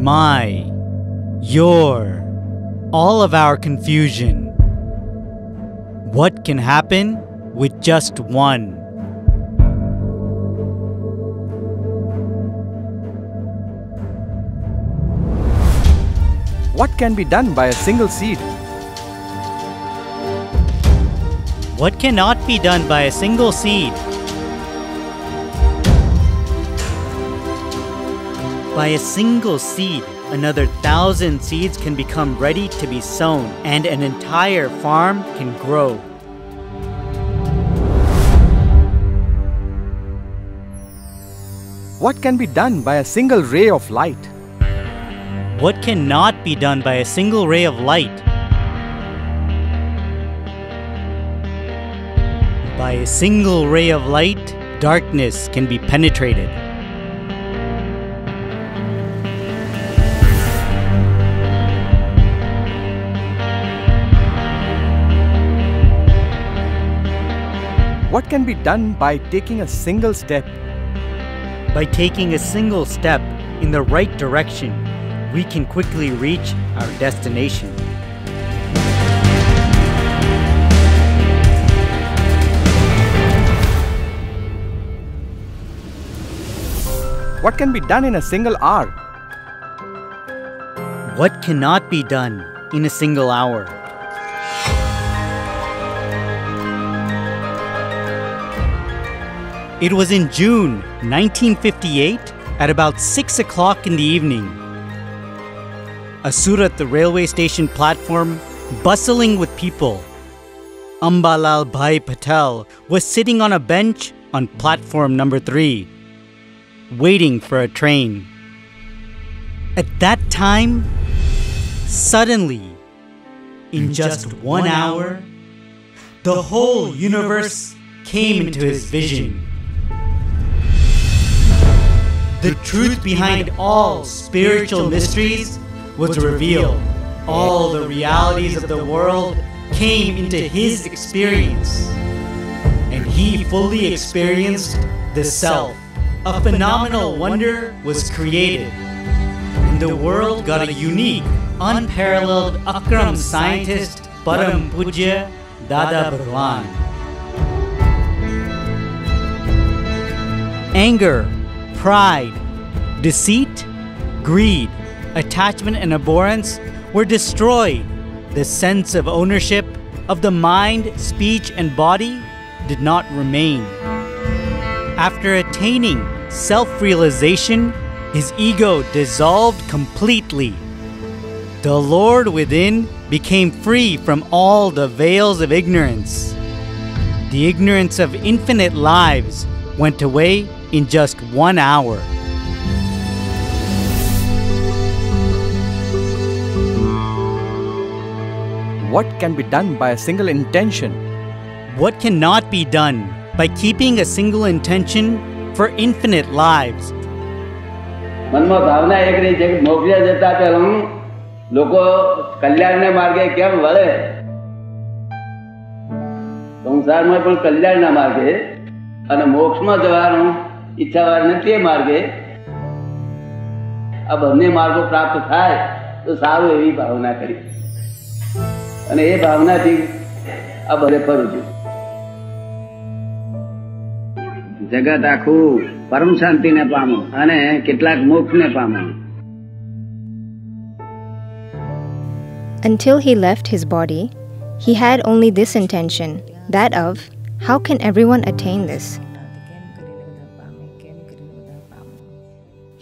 my, your, all of our confusion. What can happen with just one? What can be done by a single seed? What cannot be done by a single seed? By a single seed, another 1,000 seeds can become ready to be sown, and an entire farm can grow. What can be done by a single ray of light? What cannot be done by a single ray of light? By a single ray of light, darkness can be penetrated. What can be done by taking a single step? By taking a single step in the right direction, we can quickly reach our destination. What can be done in a single hour? What cannot be done in a single hour? It was in June 1958 at about 6 o'clock in the evening. A Surat railway station platform bustling with people. Ambalal Bhai Patel was sitting on a bench on platform number 3, waiting for a train. At that time, suddenly, in just 1 hour, the whole universe came into his vision. The truth behind all spiritual mysteries was revealed. All the realities of the world came into his experience. And he fully experienced the self. A phenomenal wonder was created. And the world got a unique, unparalleled Akram scientist, Param Pujya Dada Bhagwan. Anger, pride, deceit, greed, attachment and abhorrence were destroyed. The sense of ownership of the mind, speech and body did not remain. After attaining self-realization, his ego dissolved completely. The Lord within became free from all the veils of ignorance. The ignorance of infinite lives went away in just 1 hour. What can be done by a single intention? What cannot be done by keeping a single intention for infinite lives? मन में भावना एक रही है कि मोक्ष जता પહેલા લોકો કલ્યાણને માર્ગે કેમ વળે સંસારમાં પણ કલ્યાણના માર્ગે અને મોક્ષમાં જવાનું ઈચ્છાવાળને તે માર્ગે આ બંને માર્ગો પ્રાપ્ત થાય તો સારું એવી ભાવના કરી અને એ ભાવનાથી આ બધે ફરું છું જગત આખું પરમ શાંતિને પામો અને કેટલાક મોક્ષને પામો. Until he left his body, he had only this intention, that of, how can everyone attain this?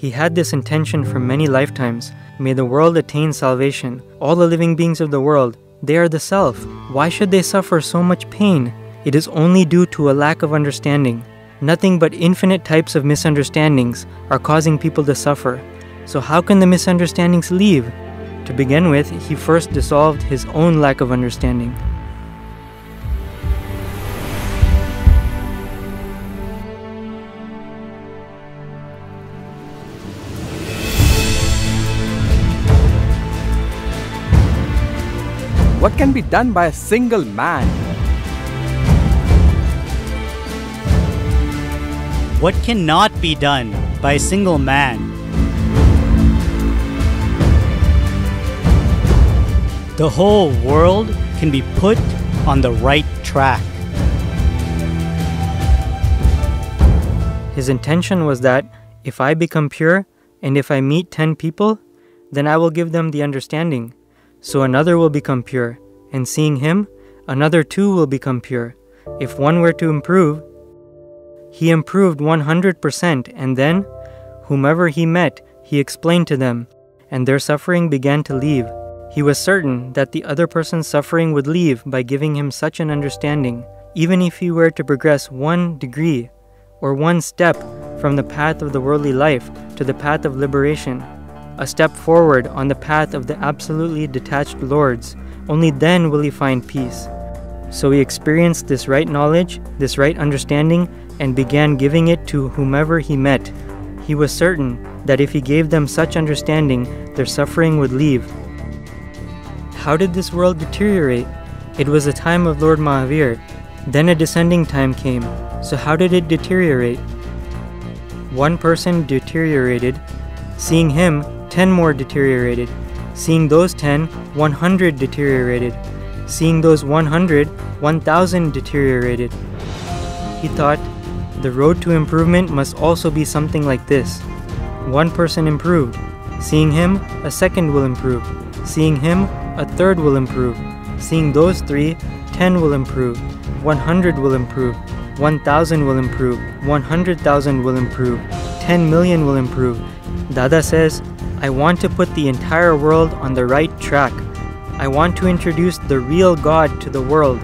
He had this intention for many lifetimes. May the world attain salvation. All the living beings of the world, they are the self. Why should they suffer so much pain? It is only due to a lack of understanding. Nothing but infinite types of misunderstandings are causing people to suffer. So how can the misunderstandings leave? To begin with, he first dissolved his own lack of understanding. What can be done by a single man? What cannot be done by a single man? the whole world can be put on the right track. His intention was that if I become pure and if I meet 10 people, then I will give them the understanding. So another will become pure, and seeing him, another 2 will become pure. If one were to improve, he improved 100%, and then, whomever he met, he explained to them, and their suffering began to leave. He was certain that the other person's suffering would leave by giving him such an understanding, even if he were to progress 1 degree or 1 step from the path of the worldly life to the path of liberation, a step forward on the path of the absolutely detached lords. Only then will he find peace. So he experienced this right knowledge, this right understanding, and began giving it to whomever he met. He was certain that if he gave them such understanding, their suffering would leave. How did this world deteriorate? It was the time of Lord Mahavir. Then a descending time came. So how did it deteriorate? 1 person deteriorated. Seeing him, 10 more deteriorated. Seeing those 10, 100 deteriorated. Seeing those 100, 1,000 deteriorated. He thought, the road to improvement must also be something like this. 1 person improved. Seeing him, a 2nd will improve. Seeing him, a 3rd will improve. Seeing those 3, 10 will improve. 100 will improve. 1,000 will improve. 100,000 will improve. 10 million will improve. Dada says, I want to put the entire world on the right track. I want to introduce the real God to the world.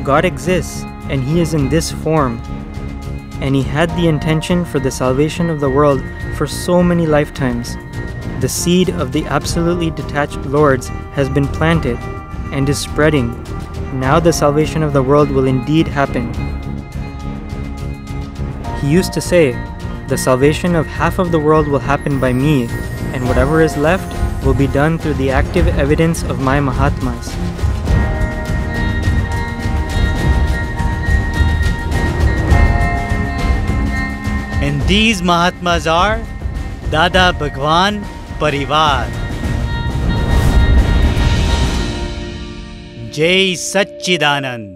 God exists, and He is in this form. And He had the intention for the salvation of the world for so many lifetimes. The seed of the absolutely detached lords has been planted and is spreading. Now the salvation of the world will indeed happen. He used to say, the salvation of half of the world will happen by me, and whatever is left will be done through the active evidence of my Mahatmas. And these Mahatmas are Dada Bhagwan Parivar. Jai Satchidanand.